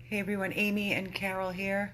Hey everyone, Amy and Carol here.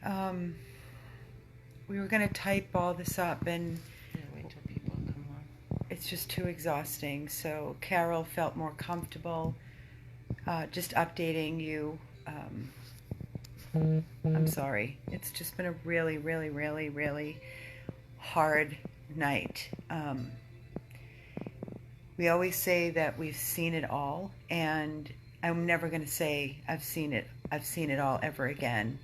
We were going to type all this up and Yeah, wait till people come on. it's just too exhausting. So Carol felt more comfortable just updating you. I'm sorry. It's just been a really, really, really, really hard night. We always say that we've seen it all, and I'm never going to say I've seen it all ever again.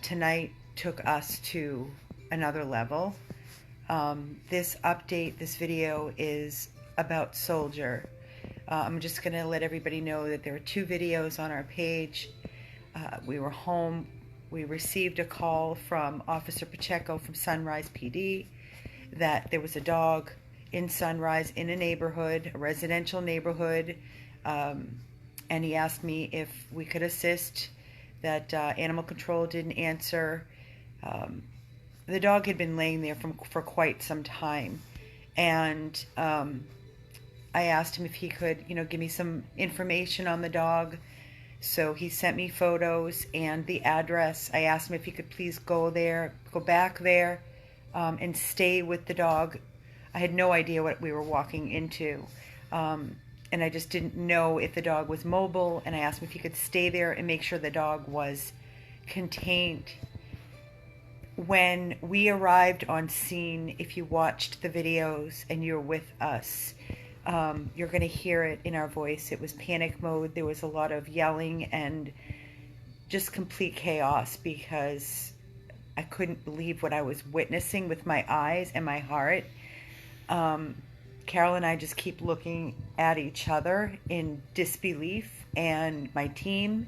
Tonight took us to another level. This update, this video is about Soldier. I'm just going to let everybody know that there are two videos on our page. We were home. We received a call from Officer Pacheco from Sunrise PD that there was a dog in Sunrise in a neighborhood, a residential neighborhood, and he asked me if we could assist. That animal control didn't answer. The dog had been laying there for quite some time, and I asked him if he could, give me some information on the dog. So he sent me photos and the address. I asked him if he could please go back there, and stay with the dog. I had no idea what we were walking into. And I just didn't know if the dog was mobile, and I asked him if he could stay there and make sure the dog was contained. When we arrived on scene, if you watched the videos and you're with us, you're going to hear it in our voice. It was panic mode. There was a lot of yelling and just complete chaos because I couldn't believe what I was witnessing with my eyes and my heart. Carol and I just keep looking at each other in disbelief, and my team.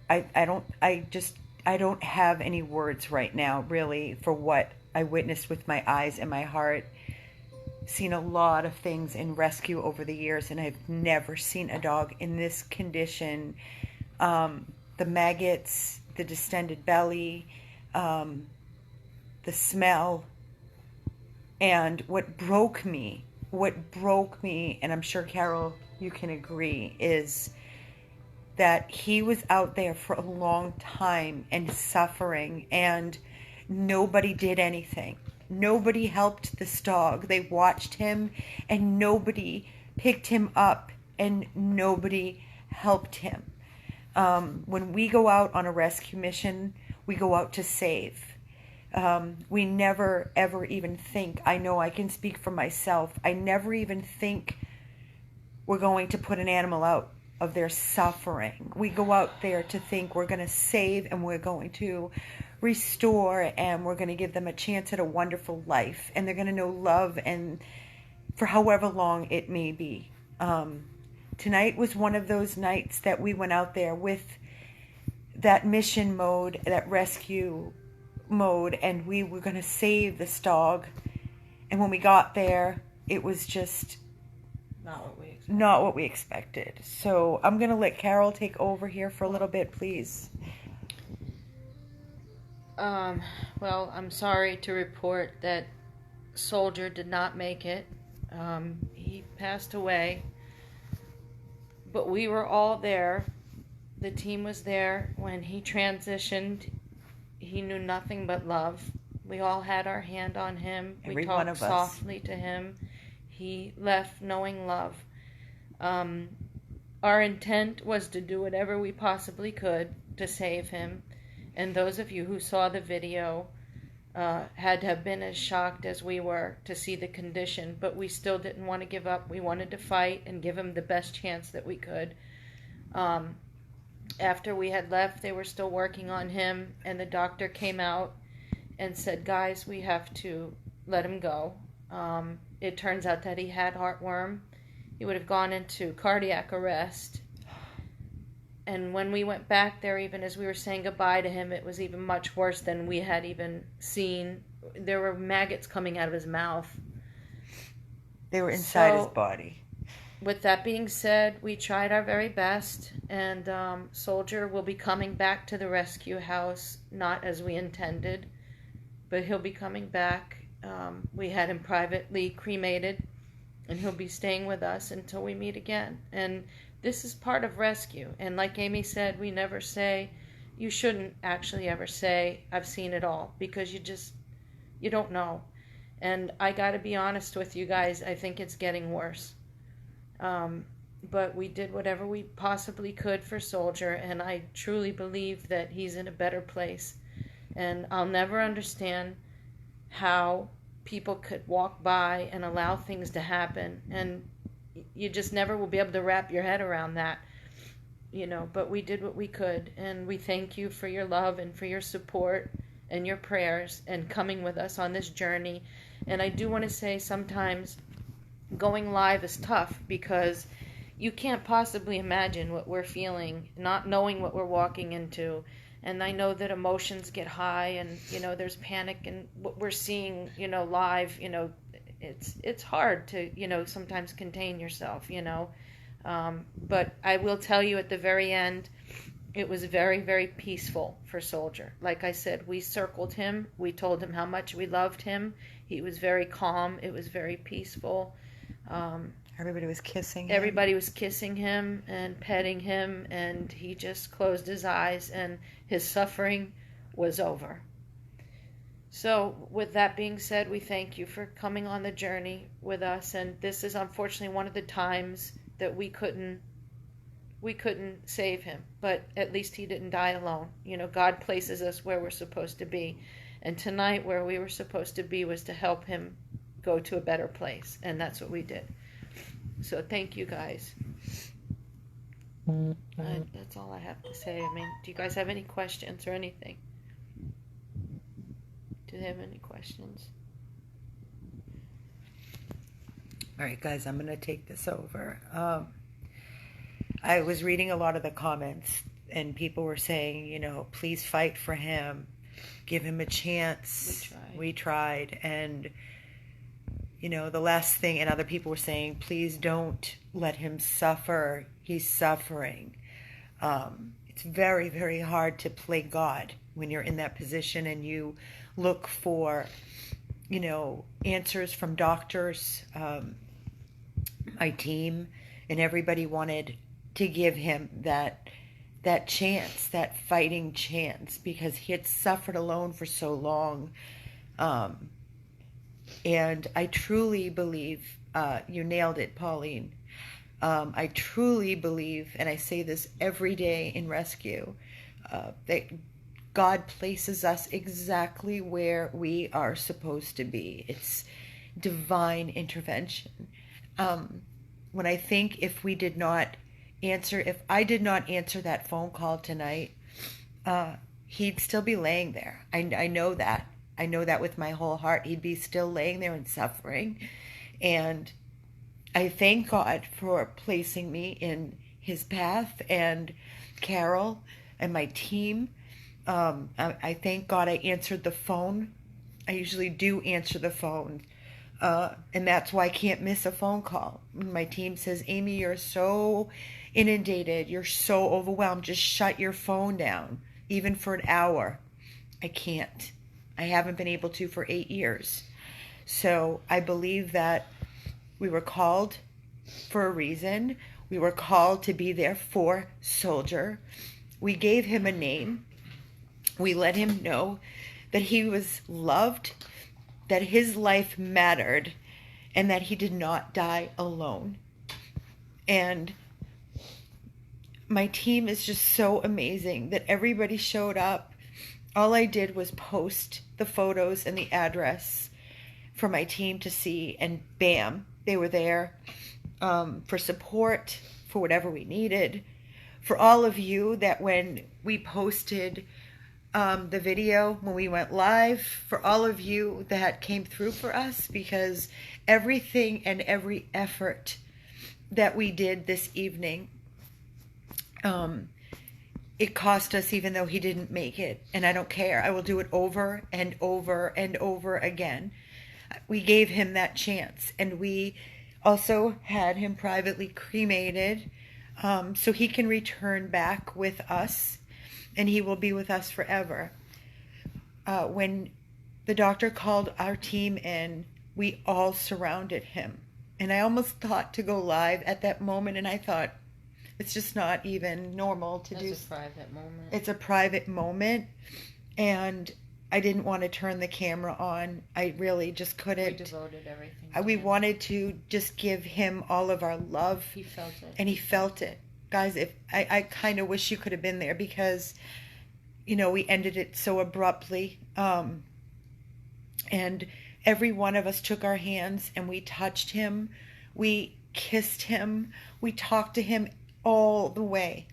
I don't have any words right now, really, for what I witnessed with my eyes and my heart. Seen a lot of things in rescue over the years, and I've never seen a dog in this condition. The maggots, the distended belly, the smell. And what broke me, and I'm sure, Carol, you can agree, is that he was out there for a long time and suffering, and nobody did anything. Nobody helped this dog. They watched him, and nobody picked him up, and nobody helped him. When we go out on a rescue mission, we go out to save. We never, ever even think, I know I can speak for myself, I never even think we're going to put an animal out of their suffering. We go out there to think we're going to save, and we're going to restore, and we're going to give them a chance at a wonderful life, and they're going to know love, and for however long it may be. Tonight was one of those nights that we went out there with that mission mode, that rescue mode, and we were going to save this dog. And when we got there, it was just not what we expected. So I'm going to let Carol take over here for a little bit, please. Well, I'm sorry to report that Soldier did not make it. He passed away. But we were all there. The team was there when he transitioned. He knew nothing but love. We all had our hand on him. We talked softly to him. He left knowing love. Our intent was to do whatever we possibly could to save him. And those of you who saw the video had to have been as shocked as we were to see the condition. But we still didn't want to give up. We wanted to fight and give him the best chance that we could. After we had left, they were still working on him, and the doctor came out and said, guys, we have to let him go. It turns out that he had heartworm. He would have gone into cardiac arrest. And when we went back there, even as we were saying goodbye to him, it was even much worse than we had even seen. There were maggots coming out of his mouth. They were inside his body. With that being said, we tried our very best, and Soldier will be coming back to the rescue house, not as we intended, but he'll be coming back. We had him privately cremated, and he'll be staying with us until we meet again. And This is part of rescue. And like Amy said, we never say, you shouldn't actually ever say, I've seen it all, because you don't know. And I got to be honest with you guys, I think it's getting worse. But we did whatever we possibly could for Soldier, and I truly believe that he's in a better place. And I'll never understand how people could walk by and allow things to happen, and you just never will be able to wrap your head around that, but we did what we could, and we thank you for your love and for your support and your prayers and coming with us on this journey. And I do want to say, sometimes going live is tough because you can't possibly imagine what we're feeling, not knowing what we're walking into. And I know that emotions get high, and there's panic, and what we're seeing live, it's hard to sometimes contain yourself. But I will tell you, at the very end, it was very, very peaceful for Soldier. Like I said, we circled him, we told him how much we loved him. He was very calm, it was very peaceful. Everybody was kissing him. Everybody was kissing him and petting him, and he just closed his eyes, and his suffering was over. So with that being said, we thank you for coming on the journey with us, and this is unfortunately one of the times that we couldn't save him, but at least he didn't die alone. God places us where we're supposed to be, and tonight where we were supposed to be was to help him go to a better place, and that's what we did. So thank you guys. That's all I have to say. I mean, do you guys have any questions or anything? Do they have any questions? All right, guys, I'm going to take this over. I was reading a lot of the comments, and people were saying, please fight for him. Give him a chance. We tried. And, the last thing, and other people were saying, please don't let him suffer. He's suffering. It's very, very hard to play God when you're in that position and you look for, answers from doctors. My team and everybody wanted to give him that chance, that fighting chance, because he had suffered alone for so long. And I truly believe, you nailed it, Pauline. I truly believe, and I say this every day in rescue, that God places us exactly where we are supposed to be. It's divine intervention. When I think if I did not answer that phone call tonight, he'd still be laying there. I know that. I know that with my whole heart. He'd be still laying there and suffering. And I thank God for placing me in his path, and Carol and my team. I thank God I answered the phone. I usually do answer the phone. And that's why I can't miss a phone call. My team says, Amy, you're so inundated. You're so overwhelmed. Just shut your phone down, even for an hour. I can't. I haven't been able to for 8 years. So I believe that we were called for a reason. We were called to be there for Soldier. We gave him a name. We let him know that he was loved, that his life mattered, and that he did not die alone. And my team is just so amazing that everybody showed up. All I did was post the photos and the address for my team to see, and bam, they were there for support, for whatever we needed. For all of you that when we posted the video, when we went live, for all of you that came through for us, because everything and every effort that we did this evening, it cost us, even though he didn't make it. And I don't care. I will do it over and over and over again. We gave him that chance. And we also had him privately cremated, so he can return back with us, and he will be with us forever. When the doctor called our team in, we all surrounded him. And I almost thought to go live at that moment, and I thought, It's just not even normal to do. It's a private moment. It's a private moment, and I didn't want to turn the camera on. I really just couldn't. We devoted everything. We wanted to just give him all of our love. He felt it. And he felt it. Guys, if I kind of wish you could have been there, because, you know, we ended it so abruptly. And every one of us took our hands and we touched him. We kissed him. We talked to him all the way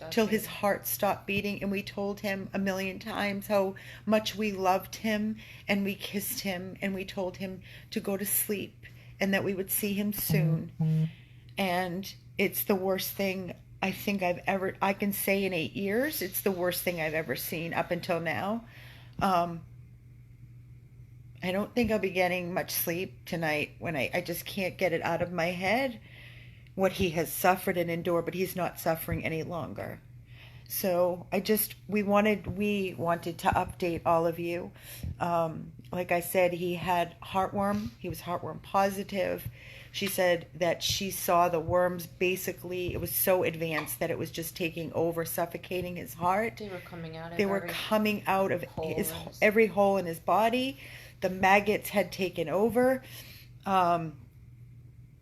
till his heart stopped beating. And we told him a million times how much we loved him, and we kissed him, and we told him to go to sleep and that we would see him soon. And it's the worst thing I think I can say in 8 years. It's the worst thing I've ever seen up until now. I don't think I'll be getting much sleep tonight when I just can't get it out of my head what he has suffered and endured, but he's not suffering any longer. So we wanted to update all of you. Like I said, he had heartworm. He was heartworm positive. She said that she saw the worms, basically, it was so advanced that it was just taking over, suffocating his heart. They were coming out of every hole in his body. The maggots had taken over.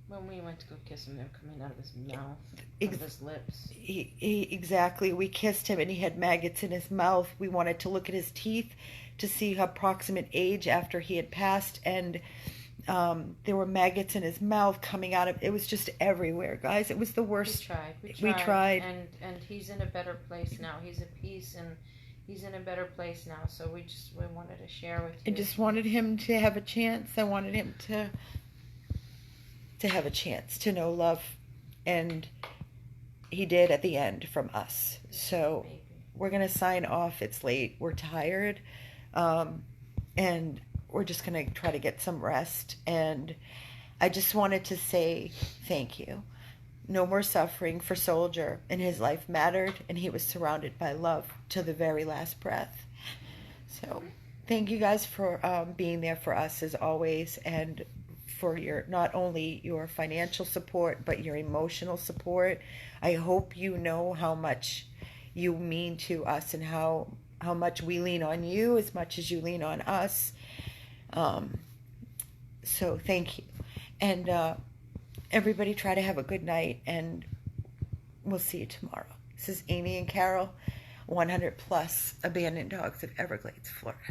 When we went to go kiss him, they were coming out of his mouth, out of his lips. Exactly. We kissed him and he had maggots in his mouth. We wanted to look at his teeth to see approximate age after he had passed, and there were maggots in his mouth coming out of it. Was just everywhere, guys. It was the worst. We tried. And he's in a better place now. He's at peace, and he's in a better place now. So we wanted to share with you. I just wanted him to have a chance. I wanted him to have a chance to know love, and he did at the end from us. So we're gonna sign off. It's late. We're tired, and we're just gonna try to get some rest. And I just wanted to say thank you. No more suffering for Soldier, and his life mattered, and he was surrounded by love to the very last breath. So thank you guys for being there for us as always, and for not only your financial support, but your emotional support. I hope you know how much you mean to us, and how much we lean on you as much as you lean on us. So thank you. And everybody try to have a good night, and we'll see you tomorrow. This is Amy and Carol, 100 Plus Abandoned Dogs of Everglades, Florida.